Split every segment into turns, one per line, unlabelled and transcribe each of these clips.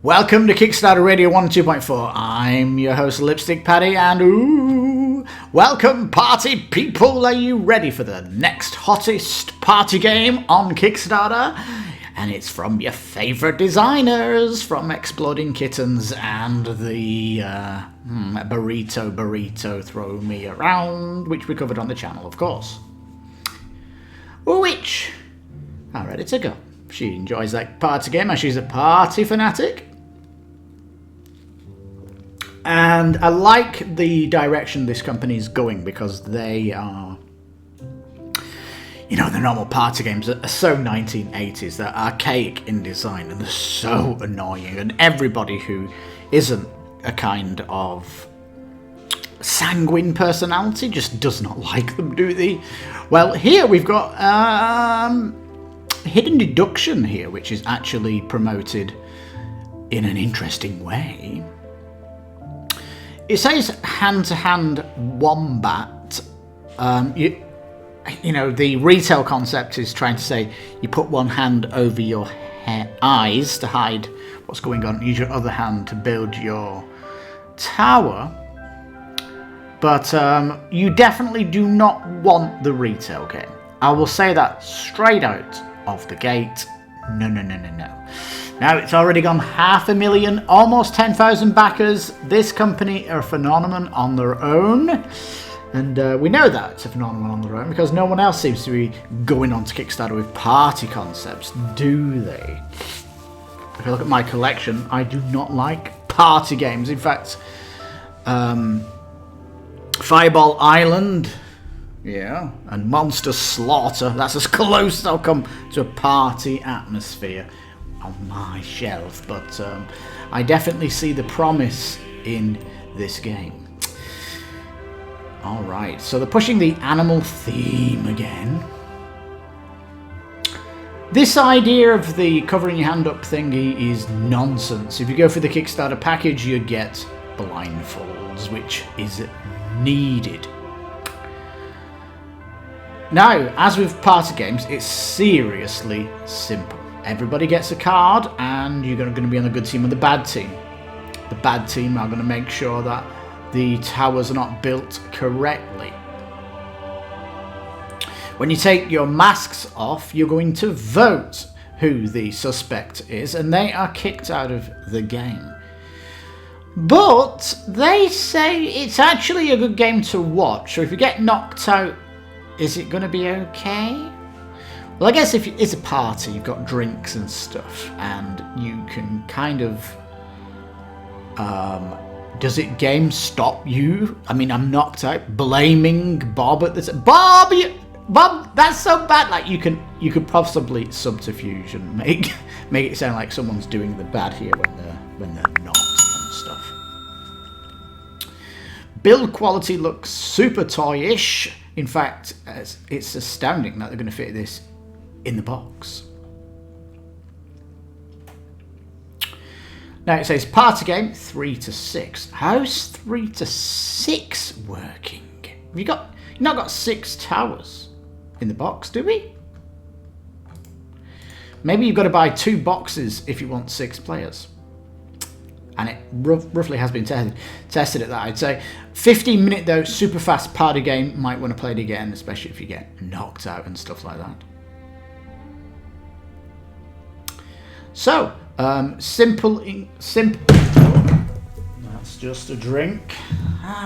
Welcome to Kickstarter Radio 102.4. I'm your host, Lipstickpaddy, and welcome party people. Are you ready for the next hottest party game on Kickstarter? And it's from your favourite designers, from Exploding Kittens and the Burrito Throw Me Around, which we covered on the channel, of course. Which are ready to go. She enjoys that party game as she's a party fanatic. And I like the direction this company is going because they are, you know, the normal party games are so 1980s. They're archaic in design and they're so annoying. And everybody who isn't a kind of sanguine personality just does not like them, do they? Well, here we've got hidden deduction here, which is actually promoted in an interesting way. It says to-HandWombat. You know, the retail concept is trying to say you put one hand over your eyes to hide what's going on, use your other hand to build your tower. But you definitely do not want the retail game. I will say that straight out of the gate. No. Now it's already gone 500,000, almost 10,000 backers. This company are a phenomenon on their own. And we know that it's a phenomenon on their own because no one else seems to be going on to Kickstarter with party concepts, do they? If you look at my collection, I do not like party games. In fact, Fireball Island, yeah, and Monster Slaughter, that's as close as I'll come to a party atmosphere on my shelf. But I definitely see the promise in this game. Alright, so they're pushing the animal theme again. This idea of the covering your hand up thingy is nonsense. If you go for the Kickstarter package, you get blindfolds, which is needed. Now, as with party games, it's seriously simple. Everybody gets a card, and you're going to be on the good team or the bad team. The bad team are going to make sure that the towers are not built correctly. When you take your masks off, you're going to vote who the suspect is, and they are kicked out of the game. But they say it's actually a good game to watch, so if you get knocked out, is it going to be okay? Well, I guess if it's a party, you've got drinks and stuff, and you can kind of... does it game stop you? I mean, I'm knocked out. Blaming Bob at this. Bob, that's so bad. Like you could possibly subterfuge and make it sound like someone's doing the bad here when they're not and stuff. Build quality looks super toyish. In fact, it's astounding that they're going to fit this in the box. Now it says party game 3 to 6. How's 3 to 6 working? Have you not got 6 towers in the box, do we? Maybe you've got to buy 2 boxes if you want 6 players. And it roughly has been tested at that. I'd say 15-minute though, super fast party game. Might want to play it again, especially if you get knocked out and stuff like that. So. Simple. That's just a drink.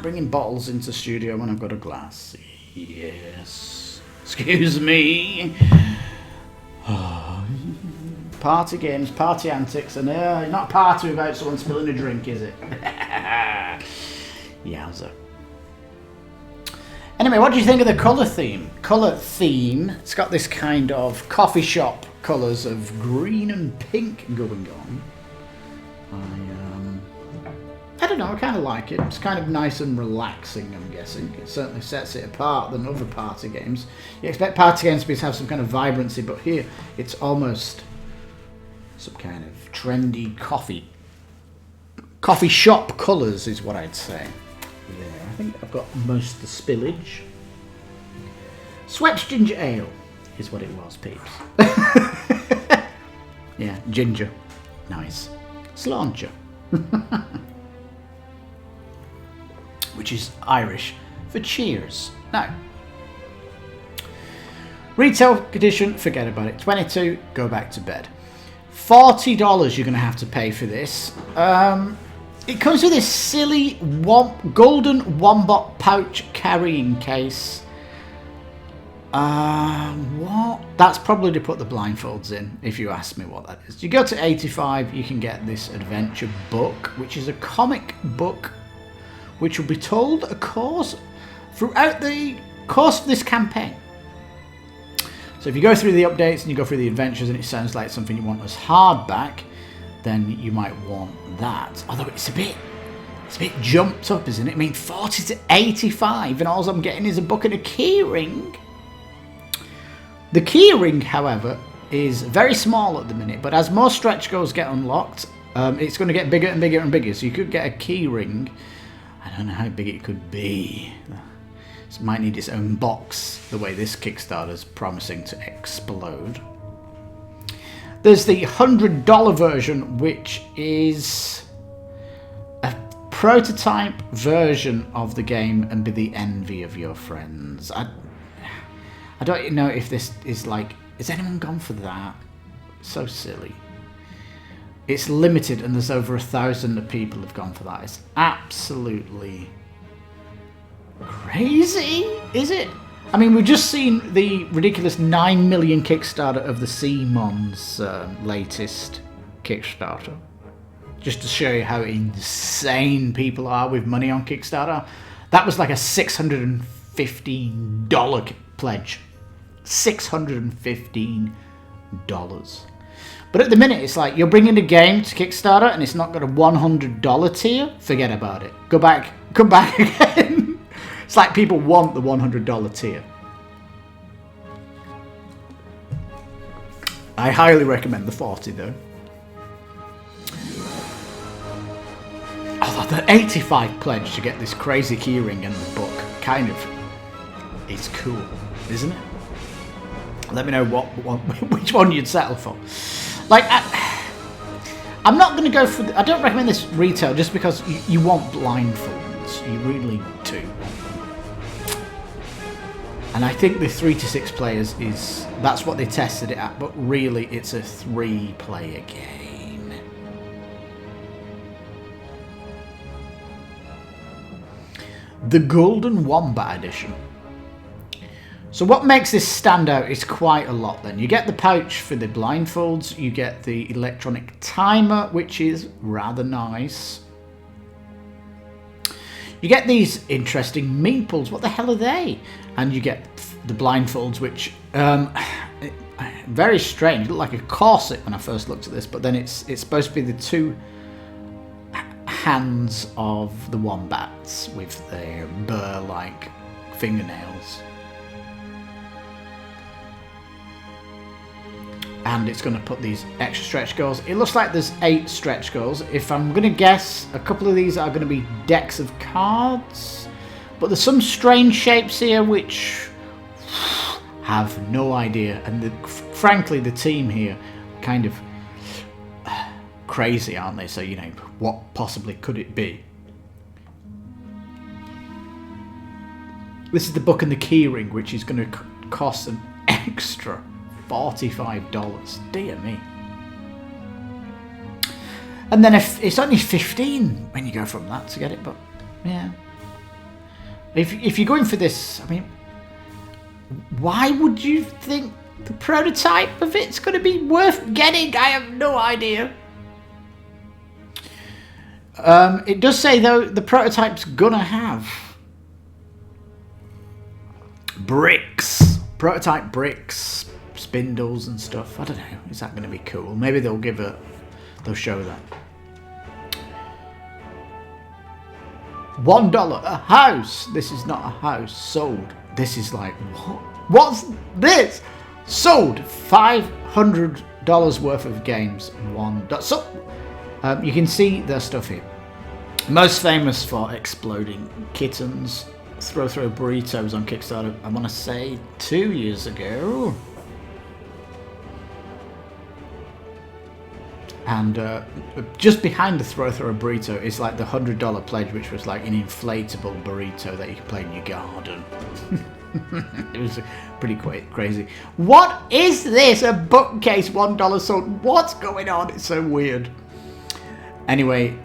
Bringing bottles into studio when I've got a glass. Yes. Excuse me. Party games, party antics, and not party without someone spilling a drink, is it? Yowza. Anyway, what do you think of the colour theme? It's got this kind of coffee shop colours of green and pink going on. I don't know, I kind of like it. It's kind of nice and relaxing, I'm guessing. It certainly sets it apart than other party games. You expect party games to have some kind of vibrancy, but here it's almost some kind of trendy coffee shop colours is what I'd say. There, I think I've got most of the spillage. Swept ginger ale is what it was, peeps. Yeah, ginger. Nice. Sláinte. Which is Irish for cheers. Now, retail edition, forget about it. $22, go back to bed. $40 you're going to have to pay for this. It comes with this silly golden Wombat pouch carrying case. What? That's probably to put the blindfolds in, if you ask me what that is. You go to 85, you can get this adventure book, which is a comic book, which will be told a course throughout the course of this campaign. So if you go through the updates and you go through the adventures and it sounds like something you want as hardback, then you might want that. Although it's a bit jumped up, isn't it? I mean, 40 to 85, and all I'm getting is a book and a keyring. The keyring, however, is very small at the minute, but as more stretch goals get unlocked, it's going to get bigger and bigger and bigger. So you could get a keyring. I don't know how big it could be. It might need its own box, the way this Kickstarter is promising to explode. There's the $100 version, which is a prototype version of the game and be the envy of your friends. I don't know if this is like... Has anyone gone for that? So silly. It's limited and there's over 1,000 people have gone for that. It's absolutely crazy, is it? I mean, we've just seen the ridiculous 9 million Kickstarter of the Seamon's latest Kickstarter. Just to show you how insane people are with money on Kickstarter. That was like a $615 pledge. $615. But at the minute, it's like you're bringing a game to Kickstarter and it's not got a $100 tier. Forget about it. Go back. Come back again. It's like people want the $100 tier. I highly recommend the 40 though. Although the 85 pledge to get this crazy keyring and the book kind of is cool, isn't it? Let me know which one you'd settle for. Like, I'm not going to go for... I don't recommend this retail just because you want blindfolds. You really do. And I think the 3 to 6 players is... That's what they tested it at, but really it's a 3-player game. The Golden Wombat Edition. So what makes this stand out is quite a lot then. You get the pouch for the blindfolds, you get the electronic timer, which is rather nice. You get these interesting meeples, what the hell are they? And you get the blindfolds, which, very strange, look like a corset when I first looked at this, but then it's supposed to be the 2 hands of the wombats with their burr-like fingernails. And it's going to put these extra stretch goals. It looks like there's 8 stretch goals. If I'm going to guess, a couple of these are going to be decks of cards. But there's some strange shapes here which have no idea. And frankly, the team here kind of crazy, aren't they? So, you know, what possibly could it be? This is the book and the keyring, which is going to cost an extra $45. Dear me. And then if it's only 15 when you go from that to get it, but yeah. If you're going for this, I mean, why would you think the prototype of it's going to be worth getting? I have no idea. It does say though the prototype's gonna have bricks, prototype bricks, spindles and stuff. I don't know. Is that going to be cool? Maybe they'll show that. $1 a house. This is not a house. Sold. This is like what? What's this? Sold $500 worth of games. $1. So you can see their stuff here. Most famous for Exploding Kittens. Throw burritos on Kickstarter. I want to say 2 years ago. And just behind the throw a burrito is like the $100 pledge, which was like an inflatable burrito that you could play in your garden. It was pretty crazy. What is this? A bookcase $1 sold. What's going on? It's so weird. Anyway,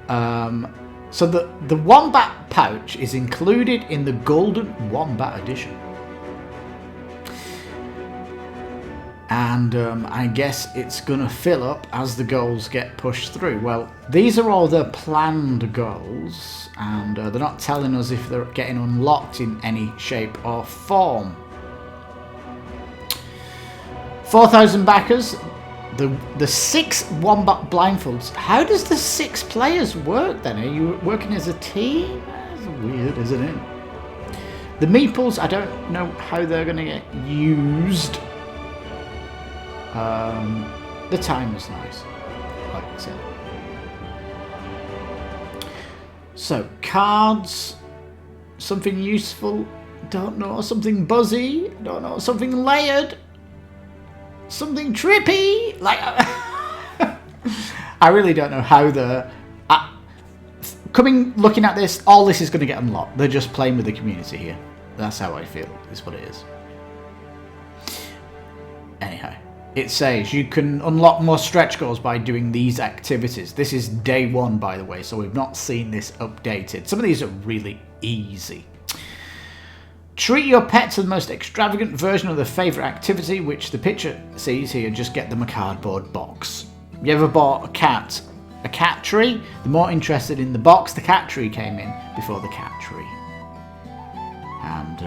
so the Wombat pouch is included in the Golden Wombat edition. And I guess it's going to fill up as the goals get pushed through. Well, these are all the planned goals, and they're not telling us if they're getting unlocked in any shape or form. 4,000 backers. The 6 Wombat blindfolds. How does the 6 players work then? Are you working as a team? That's weird, isn't it? The meeples, I don't know how they're going to get used. The time is nice, like I said. So, cards, something useful, don't know, something buzzy, don't know, something layered, something trippy, like, I really don't know how looking at this, all this is going to get unlocked. They're just playing with the community here. That's how I feel, is what it is. Anyhow. It says you can unlock more stretch goals by doing these activities. This is day 1, by the way, so we've not seen this updated. Some of these are really easy. Treat your pet to the most extravagant version of their favourite activity, which the picture sees here. Just get them a cardboard box. You ever bought a cat tree? The more interested in the box, the cat tree came in before the cat tree. And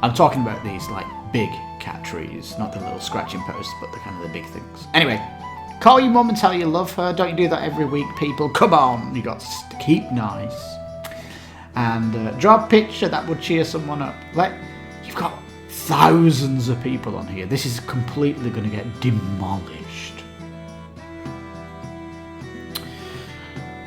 I'm talking about these like big cat trees, not the little scratching posts, but the kind of the big things. Anyway, call your mum and tell you love her. Don't you do that every week, people? Come on, you got to keep nice. And draw a picture that would cheer someone up. Like, you've got thousands of people on here. This is completely going to get demolished.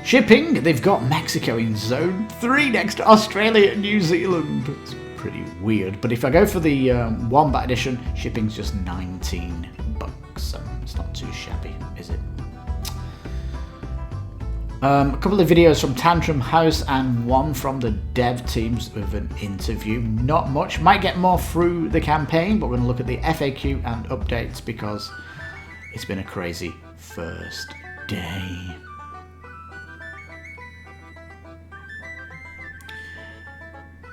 Shipping, they've got Mexico in Zone 3 next to Australia and New Zealand. It's pretty weird, but if I go for the Wombat edition, shipping's just $19, so it's not too shabby, is it? A couple of videos from Tantrum House and one from the dev teams with an interview. Not much, might get more through the campaign, but we're going to look at the FAQ and updates because it's been a crazy first day.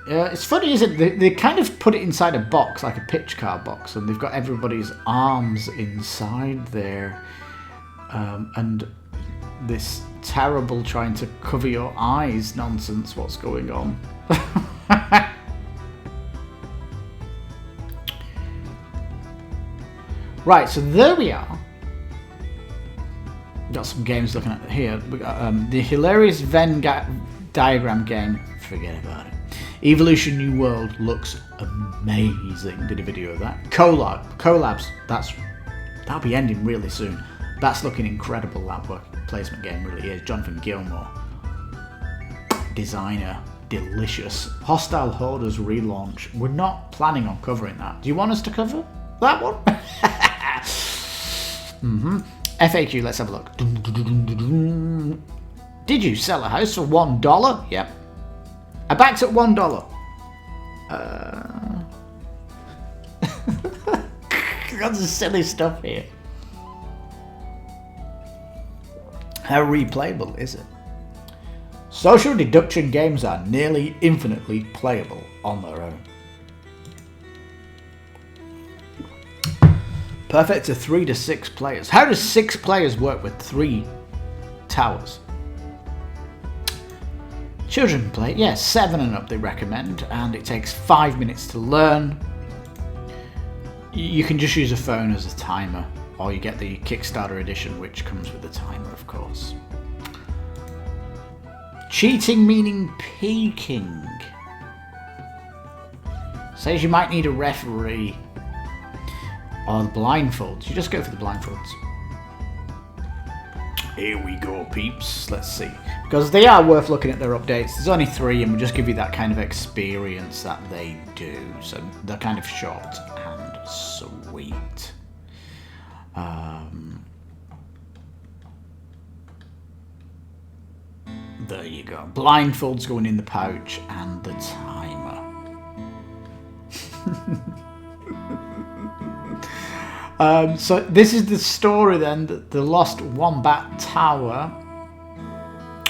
It's funny, isn't it? They kind of put it inside a box, like a pitch car box, and they've got everybody's arms inside there. And this terrible trying to cover your eyes nonsense, what's going on? Right, so there we are. Got some games looking at here. We got the hilarious Venn diagram game. Forget about it. Evolution New World looks amazing. Did a video of that. Collabs. That'll be ending really soon. That's looking incredible. That work placement game really is. Jonathan Gilmore, designer, delicious. Hostile Hoarders relaunch. We're not planning on covering that. Do you want us to cover that one? FAQ. Let's have a look. Did you sell a house for $1? Yep. I backed at $1. Got some silly stuff here. How replayable is it? Social deduction games are nearly infinitely playable on their own. Perfect to 3 to 6 players. How does 6 players work with 3 towers? Children can play it, yeah, 7 and up they recommend, and it takes 5 minutes to learn. You can just use a phone as a timer, or you get the Kickstarter edition, which comes with a timer, of course. Cheating meaning peeking. Says you might need a referee. Or the blindfolds. You just go for the blindfolds. Here we go, peeps. Let's see. Because they are worth looking at their updates. There's only 3 and we'll just give you that kind of experience that they do. So they're kind of short and sweet. There you go. Blindfolds going in the pouch and the timer. So this is the story then, the Lost Wombat Tower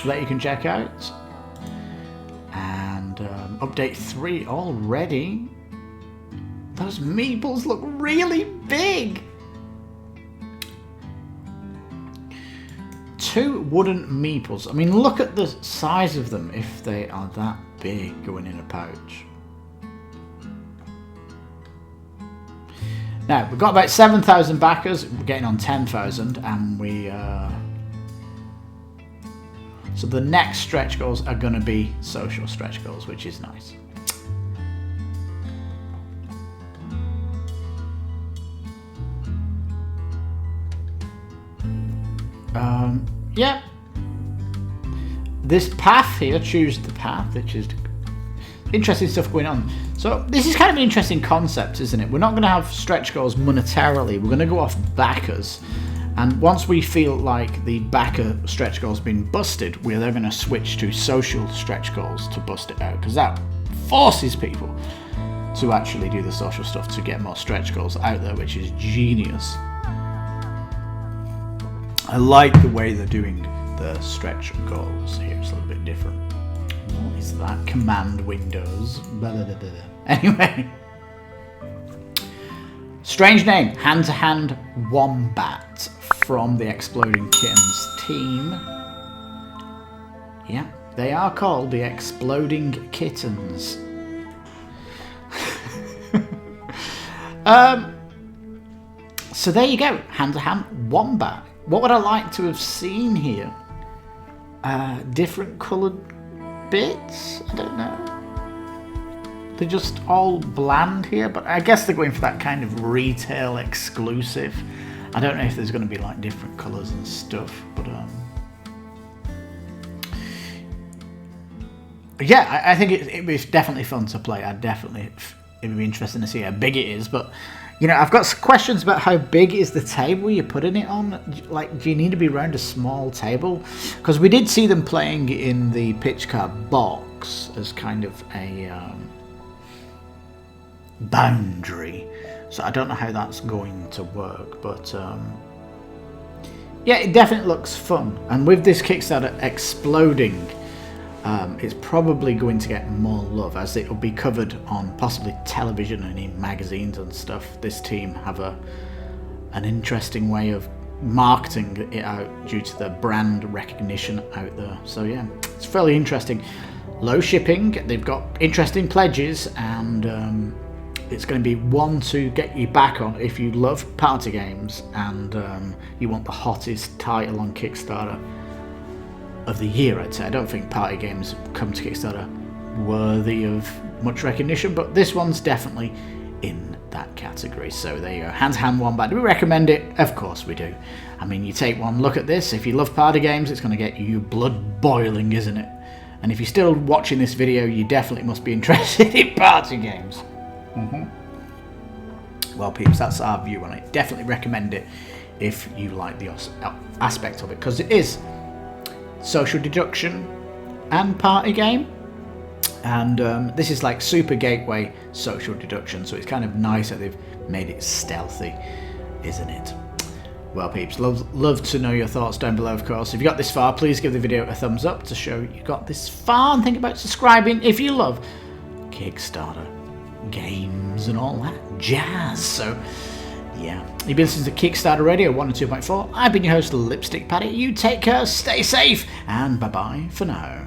that you can check out. And update 3 already. Those meeples look really big. 2 wooden meeples. I mean, look at the size of them if they are that big going in a pouch. Now, we've got about 7,000 backers. We're getting on 10,000, and we... So the next stretch goals are going to be social stretch goals, which is nice. Yeah. This path here, choose the path, which is interesting stuff going on. So this is kind of an interesting concept, isn't it? We're not going to have stretch goals monetarily. We're going to go off backers. And once we feel like the backer stretch goal's been busted, we're then going to switch to social stretch goals to bust it out. Because that forces people to actually do the social stuff to get more stretch goals out there, which is genius. I like the way they're doing the stretch goals here. It's a little bit different. What is that? Command windows. Blah, blah, blah, blah. Anyway. Strange name. HandWombat from the Exploding Kittens team. Yeah, they are called the Exploding Kittens. So there you go. HandWombat. What would I like to have seen here? Different coloured bits? I don't know. They're just all bland here, but I guess they're going for that kind of retail exclusive. I don't know if there's going to be like different colours and stuff, but yeah, I think it'd be definitely fun to play. It'd be interesting to see how big it is, but you know, I've got questions about how big is the table you're putting it on. Like, do you need to be around a small table? Because we did see them playing in the pitch card box as kind of a boundary. So I don't know how that's going to work, but yeah, it definitely looks fun. And with this Kickstarter exploding, it's probably going to get more love as it will be covered on possibly television and in magazines and stuff. This team have an interesting way of marketing it out due to the brand recognition out there. So yeah, it's fairly interesting. Low shipping, they've got interesting pledges, and it's going to be one to get you back on if you love party games and you want the hottest title on Kickstarter of the year, I'd say. I don't think party games come to Kickstarter worthy of much recognition, but this one's definitely in that category. So there you go. HandWombat. Do we recommend it? Of course we do. I mean, you take one look at this. If you love party games, it's going to get you blood boiling, isn't it? And if you're still watching this video, you definitely must be interested in party games. Well, peeps, that's our view on it. Definitely recommend it if you like the aspect of it, because it is social deduction and party game, and this is like super gateway social deduction, so it's kind of nice that they've made it stealthy, isn't it? Well, peeps, love to know your thoughts down below, of course. If you got this far, please give the video a thumbs up to show you got this far, and think about subscribing if you love Kickstarter games and all that jazz. So yeah, you've been listening to Kickstarter Radio 102.4. I've been your host, Lipstickpaddy. You take care, stay safe, and bye-bye for now.